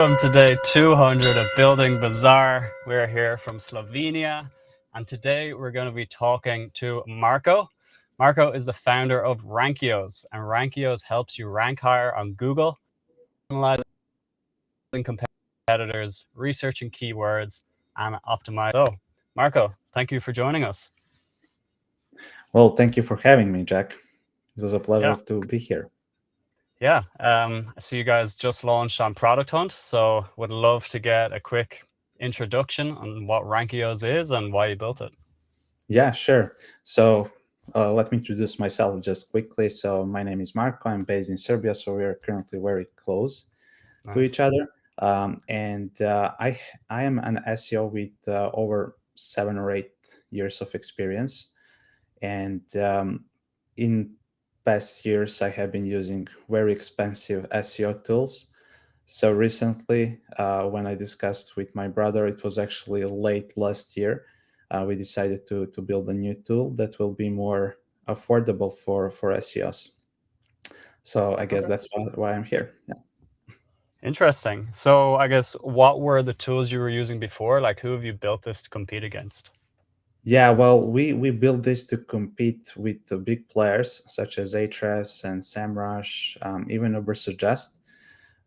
From today 200 of Building Bazaar. We're here from Slovenia, and today we're going to be talking to Marko. Marko is the founder of Rankioz, and Rankioz helps you rank higher on Google, analyzing competitors, researching keywords, and optimizing. So, Marko, thank you for joining us. Well, thank you for having me, Jack. It was a pleasure to be here. Yeah, I see you guys just launched on Product Hunt, so would love to get a quick introduction on what Rankioz is and why you built it. Yeah, sure. So let me introduce myself just quickly. So my name is Marko. I'm based in Serbia, so we are currently very close to each other. I am an SEO with over 7 or 8 years of experience. And in past years, I have been using very expensive SEO tools. So recently, when I discussed with my brother, it was actually late last year, we decided to build a new tool that will be more affordable for SEOs. So I guess that's why I'm here. Yeah. Interesting. So I guess what were the tools you were using before? Like, who have you built this to compete against? Yeah, well, we built this to compete with the big players such as Ahrefs and SEMrush, even Ubersuggest.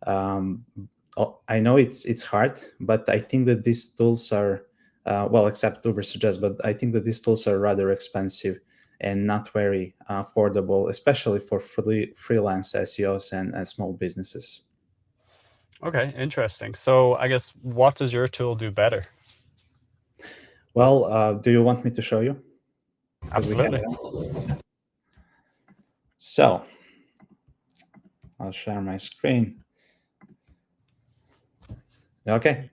I know it's hard, but I think that these tools are well, except Ubersuggest, but I think that these tools are rather expensive and not very affordable, especially for freelance SEOs and small businesses. Okay, interesting. So I guess what does your tool do better? Well, do you want me to show you? Absolutely. So I'll share my screen. Okay.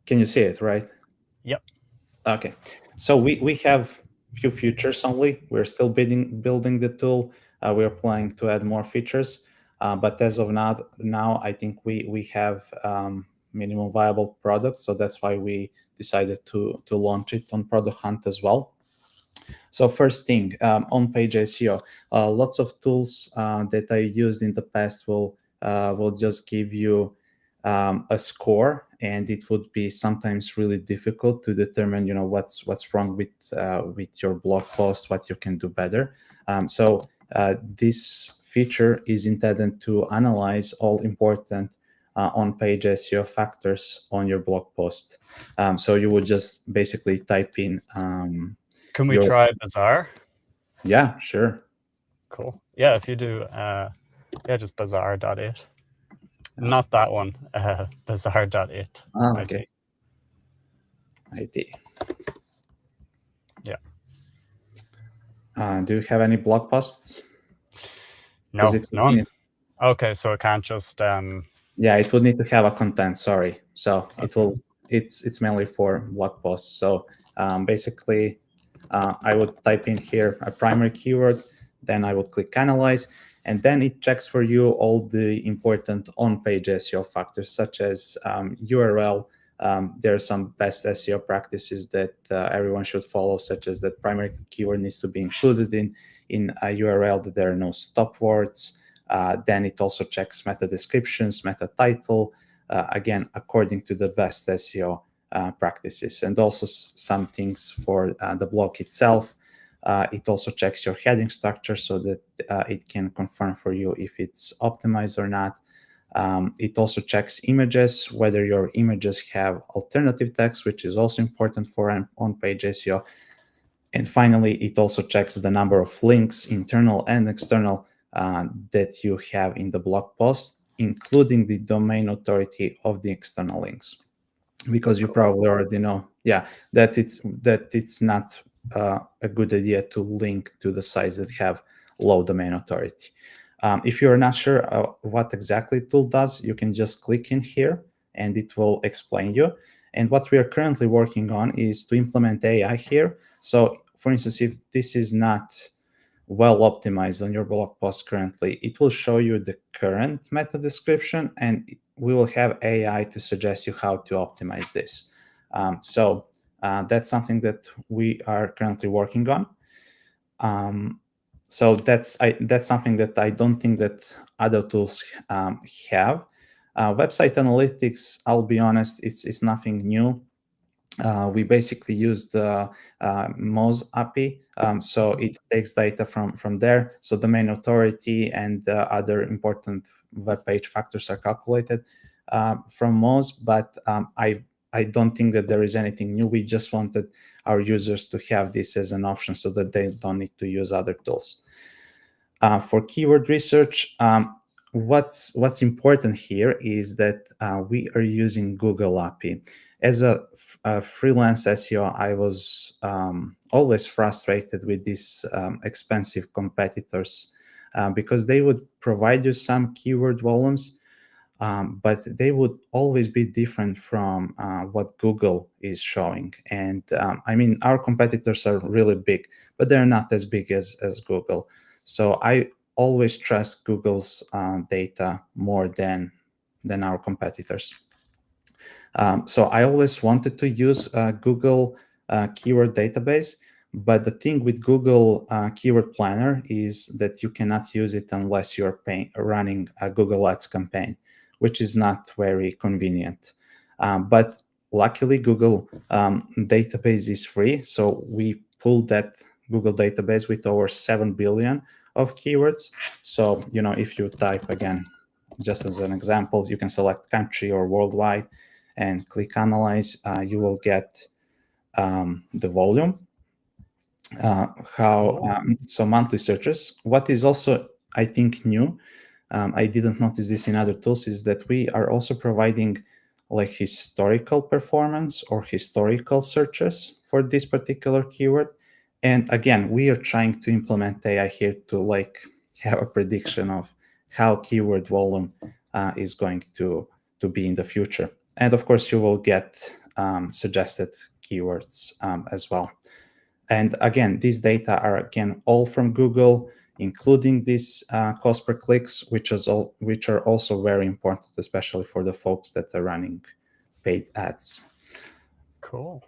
Can you see it, right? Yep. Okay. So we have few features only. We're still building the tool. We are planning to add more features. But as of now, I think we have minimum viable product. So that's why we decided to launch it on Product Hunt as well. So first thing, on-page SEO, lots of tools that I used in the past will just give you a score, and it would be sometimes really difficult to determine, what's wrong with your blog post, what you can do better. So this feature is intended to analyze all important on-page SEO factors on your blog post. So you would just basically type in. Can we try Bazaar? Yeah, sure. Cool. Yeah, if you do, just bazaar.it. Not that one, bazaar.it. Okay. IT. Yeah. Do you have any blog posts? No, none. Okay, so it can't just. Yeah, it would need to have a content. Sorry, so it will. It's mainly for blog posts. So basically, I would type in here a primary keyword, then I would click analyze, and then it checks for you all the important on-page SEO factors such as URL. There are some best SEO practices that everyone should follow, such as that primary keyword needs to be included in a URL, that there are no stop words. Then it also checks meta descriptions, meta title, again, according to the best SEO practices, and also some things for the blog itself. It also checks your heading structure so that it can confirm for you if it's optimized or not. It also checks images, whether your images have alternative text, which is also important for an on-page SEO. And finally, it also checks the number of links, internal and external, that you have in the blog post, including the domain authority of the external links, because you probably already know, that it's not a good idea to link to the sites that have low domain authority. If you're not sure what exactly the tool does, you can just click in here and it will explain you. And what we are currently working on is to implement AI here. So for instance, if this is not well optimized on your blog post currently, it will show you the current meta description, and we will have AI to suggest you how to optimize this. So that's something that we are currently working on. So that's something that I don't think that other tools have. Website analytics, I'll be honest, it's nothing new. We basically use the Moz API, so it takes data from there. So domain authority and other important web page factors are calculated from Moz, but I don't think that there is anything new. We just wanted our users to have this as an option so that they don't need to use other tools. For keyword research, what's important here is that we are using Google API. As a freelance SEO, I was always frustrated with these expensive competitors because they would provide you some keyword volumes, but they would always be different from what Google is showing. And I mean, our competitors are really big, but they're not as big as Google. So I always trust Google's data more than our competitors. So I always wanted to use Google keyword database, but the thing with Google Keyword Planner is that you cannot use it unless you're running a Google Ads campaign, which is not very convenient. But luckily, Google database is free, so we pulled that Google database with over 7 billion of keywords. So, if you type again, just as an example, you can select country or worldwide and click analyze. You will get the volume. So monthly searches. What is also, I think, new, I didn't notice this in other tools, is that we are also providing like historical performance or historical searches for this particular keyword. And again, we are trying to implement AI here to like have a prediction of how keyword volume is going to be in the future. And of course, you will get suggested keywords as well. And again, these data are again all from Google, including this cost per clicks, which are also very important, especially for the folks that are running paid ads. Cool.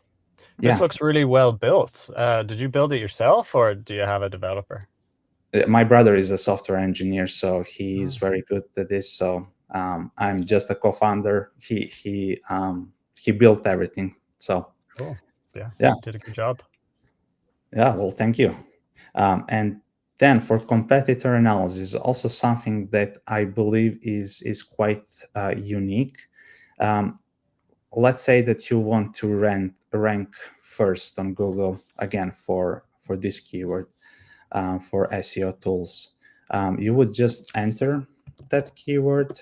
Yeah. This looks really well built. Did you build it yourself, or do you have a developer? My brother is a software engineer, so he's very good at this. So I'm just a co-founder. He built everything. So cool. Yeah. Yeah. Did a good job. Yeah. Well, thank you. And then for competitor analysis, also something that I believe is quite unique. Let's say that you want to rank first on Google again for this keyword for SEO tools. You would just enter that keyword,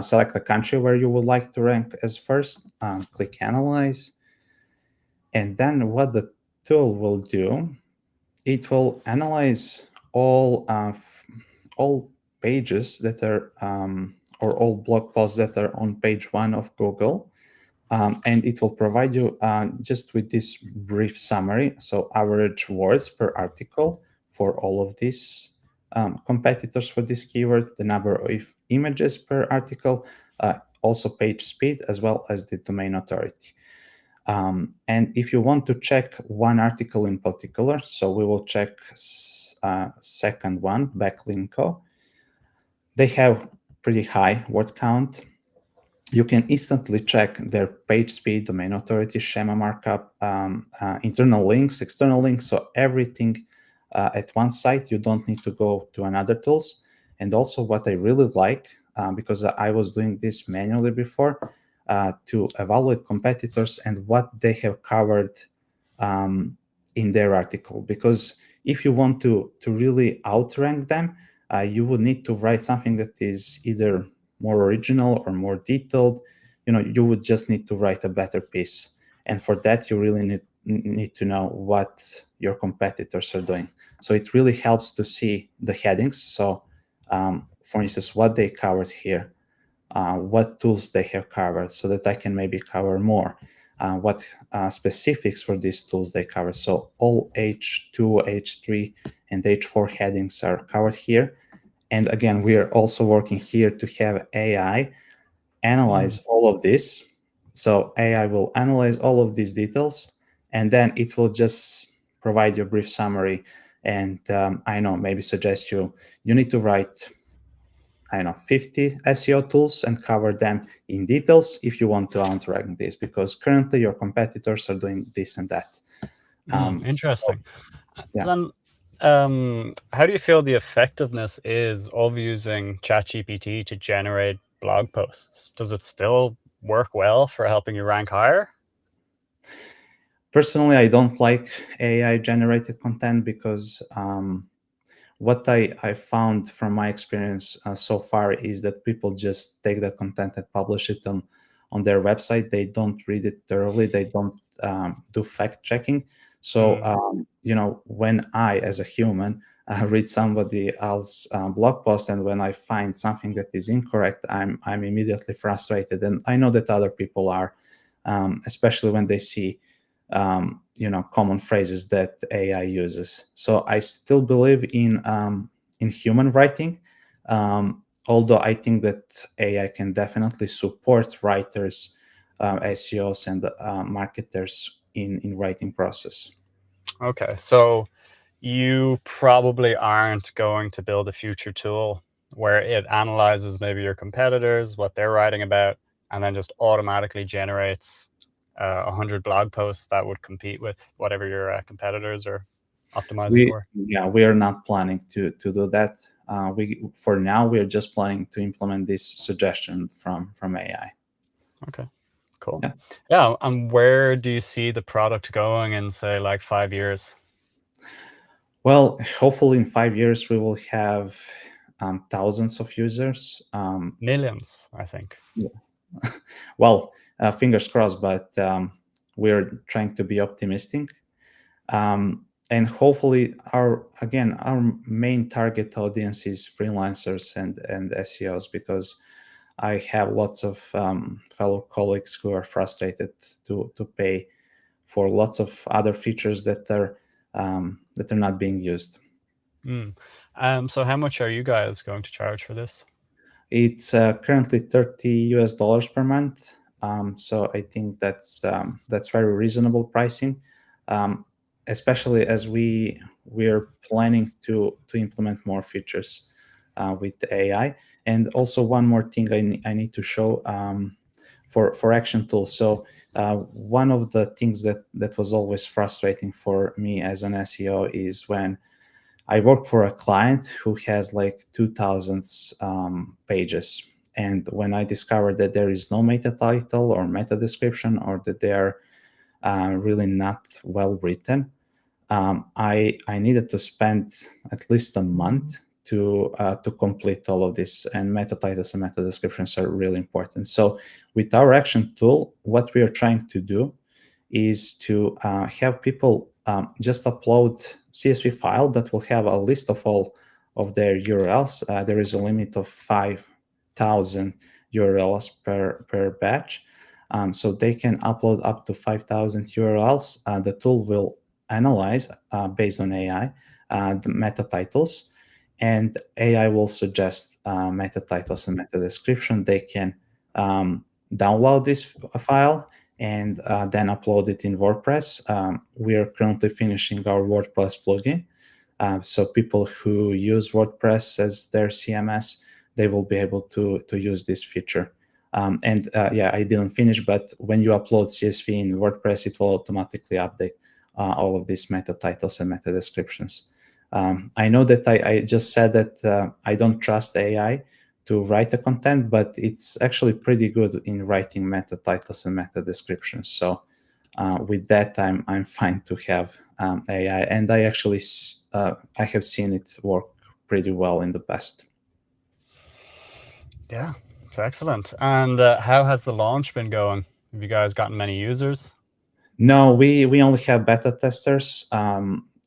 select the country where you would like to rank as first, click analyze, and then what the tool will do, it will analyze all pages that are or all blog posts that are on page 1 of Google, and it will provide you just with this brief summary, so average words per article for all of these competitors for this keyword, the number of images per article, also page speed, as well as the domain authority. And if you want to check one article in particular, so we will check second one, Backlinko. They have pretty high word count. You can instantly check their page speed, domain authority, schema markup, internal links, external links, so everything at one site. You don't need to go to another tools. And also what I really like, because I was doing this manually before, to evaluate competitors and what they have covered in their article. Because if you want to really outrank them, you would need to write something that is either more original or more detailed. You would just need to write a better piece. And for that, you really need to know what your competitors are doing. So it really helps to see the headings. So for instance, what they covered here, what tools they have covered, so that I can maybe cover more. What specifics for these tools they cover. So all H2, H3, and H4 headings are covered here. And again, we are also working here to have AI analyze all of this. So AI will analyze all of these details, and then it will just provide you a brief summary. And I know, maybe suggest you need to write I don't know, 50 SEO tools and cover them in details if you want to outrank this, because currently your competitors are doing this and that. Interesting. Yeah. Then, how do you feel the effectiveness is of using ChatGPT to generate blog posts? Does it still work well for helping you rank higher? Personally, I don't like AI generated content because what I found from my experience so far is that people just take that content and publish it on their website. They don't read it thoroughly. They don't do fact checking. So, when I, as a human, read somebody else's blog post, and when I find something that is incorrect, I'm immediately frustrated. And I know that other people are, especially when they see common phrases that AI uses. So I still believe in human writing, although I think that AI can definitely support writers, SEOs, and marketers in writing process. Okay, so you probably aren't going to build a future tool where it analyzes maybe your competitors, what they're writing about, and then just automatically generates 100 blog posts that would compete with whatever your competitors are optimizing for. We are not planning to do that. We for now we are just planning to implement this suggestion from AI. Okay, cool. Yeah. Yeah, and where do you see the product going in, say, like 5 years? Well, hopefully in 5 years we will have thousands of users. Millions, I think. Well, fingers crossed, but we're trying to be optimistic. And hopefully, our main target audience is freelancers and SEOs, because I have lots of fellow colleagues who are frustrated to pay for lots of other features that are not being used. So how much are you guys going to charge for this? It's currently $30 per month. So I think that's very reasonable pricing, especially as we're planning to implement more features with the AI. And also one more thing I need to show for action tools. So one of the things that was always frustrating for me as an SEO is when I work for a client who has like 2,000 pages. And when I discovered that there is no meta title or meta description, or that they are really not well written, I needed to spend at least a month to complete all of this. And meta titles and meta descriptions are really important. So with our action tool, what we are trying to do is to have people just upload CSV file that will have a list of all of their URLs. There is a limit of 5,000 URLs per batch. So they can upload up to 5,000 URLs. The tool will analyze based on AI the meta titles, and AI will suggest meta titles and meta description. They can download this file and then upload it in WordPress. We are currently finishing our WordPress plugin. So people who use WordPress as their CMS, they will be able to use this feature. I didn't finish, but when you upload CSV in WordPress, it will automatically update all of these meta titles and meta descriptions. I know that I just said that I don't trust AI to write the content, but it's actually pretty good in writing meta titles and meta descriptions. So with that, I'm fine to have AI, and I actually I have seen it work pretty well in the past. Yeah, it's excellent. And how has the launch been going? Have you guys gotten many users? No, we only have beta testers.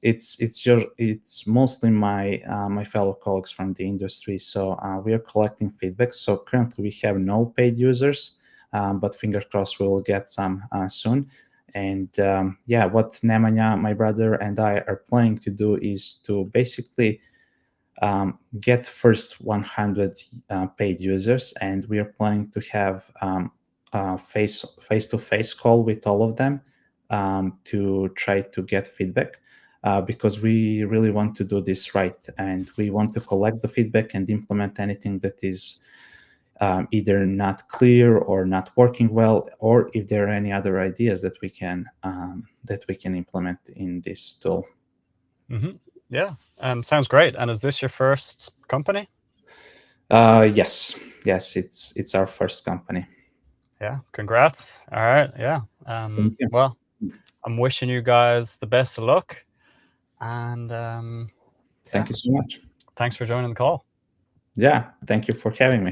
It's mostly my fellow colleagues from the industry. So we are collecting feedback. So currently we have no paid users, but fingers crossed we will get some soon. And what Nemanja, my brother, and I are planning to do is to basically get first 100 paid users, and we are planning to have face-to-face call with all of them to try to get feedback. because we really want to do this right, and we want to collect the feedback and implement anything that is either not clear or not working well, or if there are any other ideas that we can implement in this tool. Mm-hmm. Yeah, sounds great. And is this your first company? Yes, it's our first company. Yeah, congrats. All right, yeah. Thank you. Well, I'm wishing you guys the best of luck, and Thank you so much. thanks for joining the call. Yeah, thank you for having me.